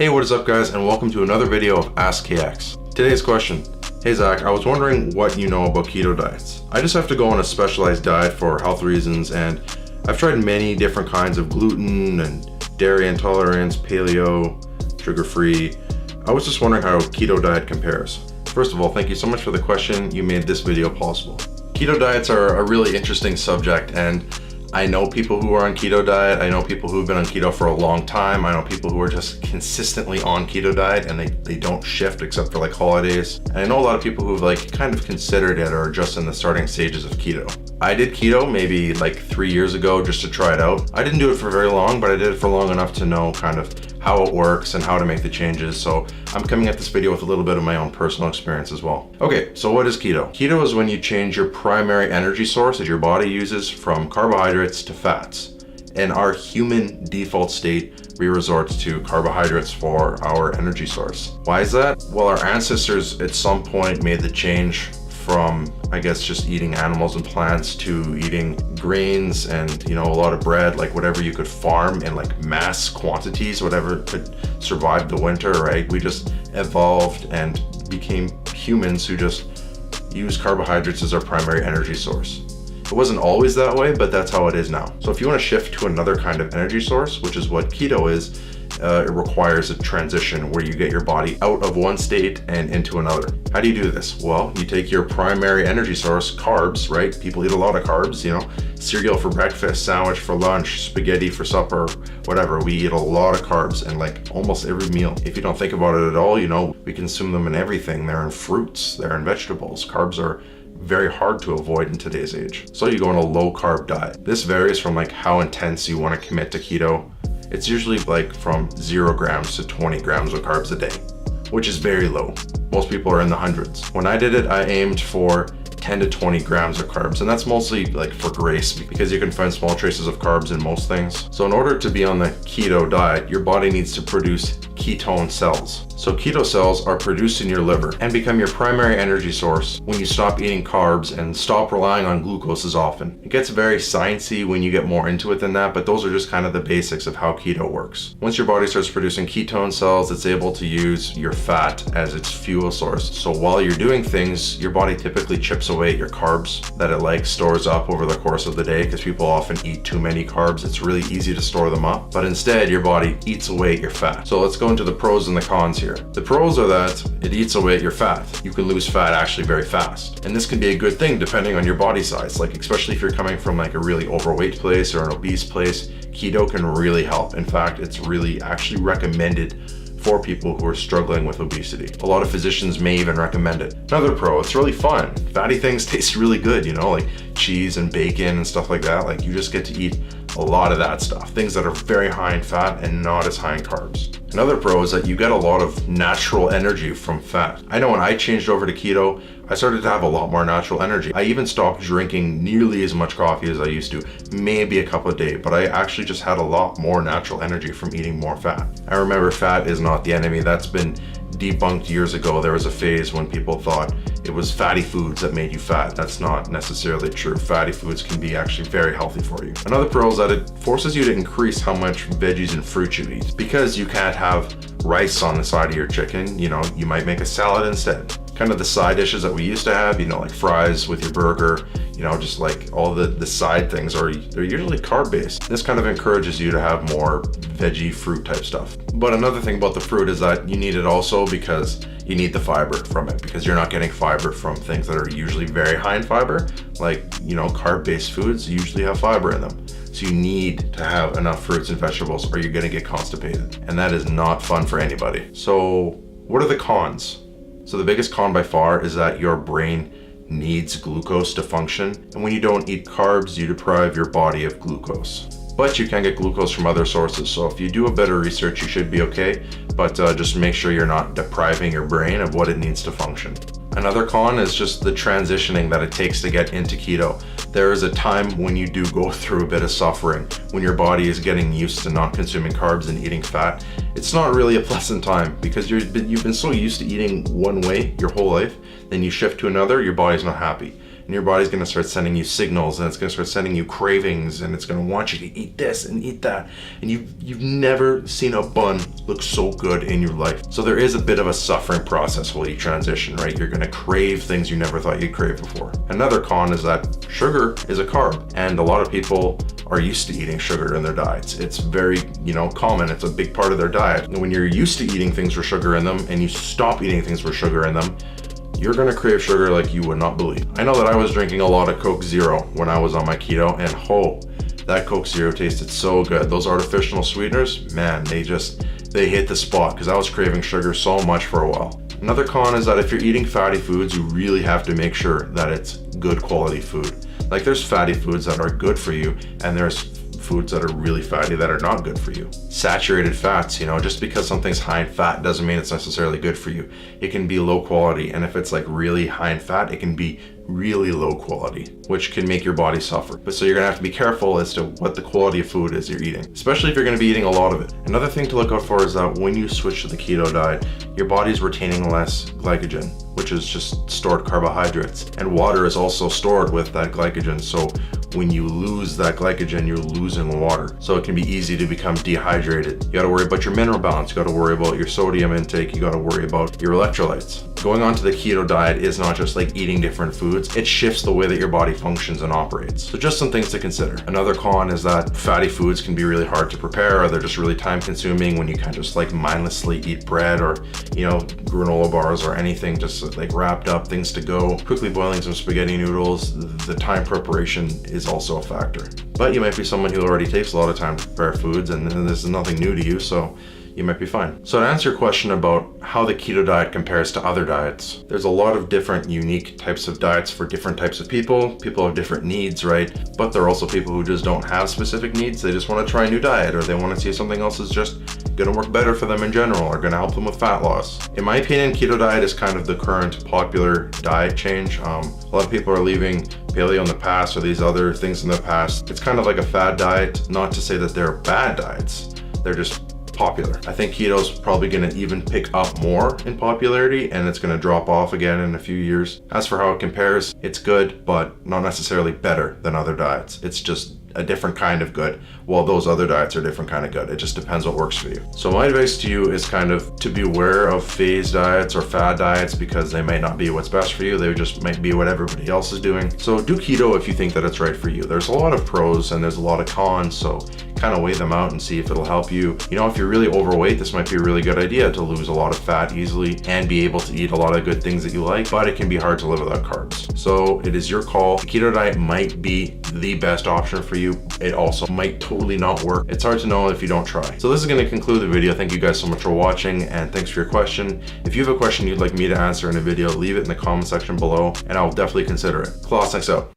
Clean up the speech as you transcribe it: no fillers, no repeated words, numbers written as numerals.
Hey, what is up guys, and welcome to another video of Ask KX. Today's question: hey Zach, I was wondering what you know about keto diets. I just have to go on a specialized diet for health reasons, and I've tried many different kinds of gluten and dairy intolerance, paleo, sugar-free. I was just wondering how a keto diet compares. First of all, thank you so much for the question. You made this video possible. Keto diets are a really interesting subject, and I know people who are on keto diet. I know people who've been on keto for a long time. I know people who are just consistently on keto diet and they don't shift except for like holidays. And I know a lot of people who've like kind of considered it or are just in the starting stages of keto. I did keto maybe like 3 years ago just to try it out. I didn't do it for very long, but I did it for long enough to know kind of how it works and how to make the changes. So I'm coming at this video with a little bit of my own personal experience as well. Okay, so what is keto? Keto is when you change your primary energy source that your body uses from carbohydrates to fats. In our human default state, we resort to carbohydrates for our energy source. Why is that? Well, our ancestors at some point made the change from, I guess, just eating animals and plants to eating grains and, you know, a lot of bread, like whatever you could farm in like mass quantities, whatever could survive the winter, right? We just evolved and became humans who just use carbohydrates as our primary energy source. It wasn't always that way, but that's how it is now. So if you want to shift to another kind of energy source, which is what keto is, it requires a transition where you get your body out of one state and into another. How do you do this? Well, you take your primary energy source, carbs, right? People eat a lot of carbs, you know, cereal for breakfast, sandwich for lunch, spaghetti for supper, whatever. We eat a lot of carbs in like almost every meal. If you don't think about it at all, you know, we consume them in everything. They're in fruits, they're in vegetables. Carbs are very hard to avoid in today's age. So you go on a low carb diet. This varies from like how intense you want to commit to keto. It's usually like from 0 grams to 20 grams of carbs a day, which is very low. Most people are in the hundreds. When I did it, I aimed for 10 to 20 grams of carbs, and that's mostly like for grace because you can find small traces of carbs in most things. So in order to be on the keto diet, your body needs to produce ketone cells. So keto cells are produced in your liver and become your primary energy source when you stop eating carbs and stop relying on glucose as often. It gets very sciencey when you get more into it than that, but those are just kind of the basics of how keto works. Once your body starts producing ketone cells, it's able to use your fat as its fuel source. So while you're doing things, your body typically chips away at your carbs that it like stores up over the course of the day, because people often eat too many carbs. It's really easy to store them up, but instead your body eats away at your fat. So let's go into the pros and the cons here. The pros are that it eats away at your fat. You can lose fat actually very fast. And this can be a good thing depending on your body size. Like especially if you're coming from like a really overweight place or an obese place, keto can really help. In fact, it's really actually recommended for people who are struggling with obesity. A lot of physicians may even recommend it. Another pro, it's really fun. Fatty things taste really good, you know, like cheese and bacon and stuff like that. Like you just get to eat a lot of that stuff. Things that are very high in fat and not as high in carbs. Another pro is that you get a lot of natural energy from fat. I know when I changed over to keto, I started to have a lot more natural energy. I even stopped drinking nearly as much coffee as I used to, maybe a cup a day, but I actually just had a lot more natural energy from eating more fat. I remember fat is not the enemy. That's been debunked years ago. There was a phase when people thought it was fatty foods that made you fat. That's not necessarily true. Fatty foods can be actually very healthy for you. Another pro is that it forces you to increase how much veggies and fruit you eat. Because you can't have rice on the side of your chicken, you know, you might make a salad instead. Kind of the side dishes that we used to have, you know, like fries with your burger, you know, just like all the side things they're usually carb based. This kind of encourages you to have more veggie fruit type stuff. But another thing about the fruit is that you need it also because you need the fiber from it, because you're not getting fiber from things that are usually very high in fiber. Like, you know, carb based foods usually have fiber in them. So you need to have enough fruits and vegetables or you're gonna get constipated. And that is not fun for anybody. So what are the cons? So the biggest con by far is that your brain needs glucose to function. And when you don't eat carbs, you deprive your body of glucose. But you can get glucose from other sources. So if you do a bit of research, you should be okay. But just make sure you're not depriving your brain of what it needs to function. Another con is just the transitioning that it takes to get into keto. There is a time when you do go through a bit of suffering, when your body is getting used to not consuming carbs and eating fat. It's not really a pleasant time because you've been so used to eating one way your whole life, then you shift to another, your body's not happy. and your body's gonna start sending you signals, and it's gonna start sending you cravings, and it's gonna want you to eat this and eat that. And you've never seen a bun look so good in your life. So there is a bit of a suffering process while you transition, right? You're gonna crave things you never thought you'd crave before. Another con is that sugar is a carb, and a lot of people are used to eating sugar in their diets. It's very, common. It's a big part of their diet. And when you're used to eating things with sugar in them and you stop eating things with sugar in them, you're gonna crave sugar like you would not believe. I know that I was drinking a lot of Coke Zero when I was on my keto, and that Coke Zero tasted so good. Those artificial sweeteners, man, they hit the spot, because I was craving sugar so much for a while. Another con is that if you're eating fatty foods, you really have to make sure that it's good quality food. Like, there's fatty foods that are good for you, and there's foods that are really fatty that are not good for you. Saturated fats, just because something's high in fat doesn't mean it's necessarily good for you. It can be low quality, and if it's like really high in fat, it can be really low quality, which can make your body suffer. But so you're gonna have to be careful as to what the quality of food is you're eating, especially if you're gonna be eating a lot of it. Another thing to look out for is that when you switch to the keto diet, your body's retaining less glycogen, which is just stored carbohydrates, and water is also stored with that glycogen. So when you lose that glycogen, you're losing water. So it can be easy to become dehydrated. You gotta worry about your mineral balance, you gotta worry about your sodium intake, you gotta worry about your electrolytes. Going on to the keto diet is not just like eating different foods, it shifts the way that your body functions and operates. So just some things to consider. Another con is that fatty foods can be really hard to prepare, or they're just really time consuming when you kind of just like mindlessly eat bread or, granola bars or anything just like wrapped up, things to go. Quickly boiling some spaghetti noodles, the time preparation is also a factor. But you might be someone who already takes a lot of time to prepare foods, and this is nothing new to you, so you might be fine. So to answer your question about how the keto diet compares to other diets, there's a lot of different unique types of diets for different types of people. People have different needs, right? But there are also people who just don't have specific needs. They just want to try a new diet, or they want to see if something else is just going to work better for them in general, or going to help them with fat loss. In my opinion, keto diet is kind of the current popular diet change. A lot of people are leaving paleo in the past or these other things in the past. It's kind of like a fad diet, not to say that they're bad diets. They're just popular. I think keto's probably going to even pick up more in popularity, and it's going to drop off again in a few years. As for how it compares, it's good, but not necessarily better than other diets. It's just a different kind of good, while those other diets are a different kind of good. It just depends what works for you. So my advice to you is kind of to be aware of phase diets or fad diets, because they might not be what's best for you. They just might be what everybody else is doing. So do keto if you think that it's right for you. There's a lot of pros and there's a lot of cons, so kind of weigh them out and see if it'll help you. If you're really overweight, this might be a really good idea to lose a lot of fat easily and be able to eat a lot of good things that you like, but it can be hard to live without carbs. So it is your call. The keto diet might be the best option for you. It also might totally not work. It's hard to know if you don't try. So this is going to conclude the video. Thank you guys so much for watching, and thanks for your question. If you have a question you'd like me to answer in a video, leave it in the comment section below and I'll definitely consider it. Claus, thanks out.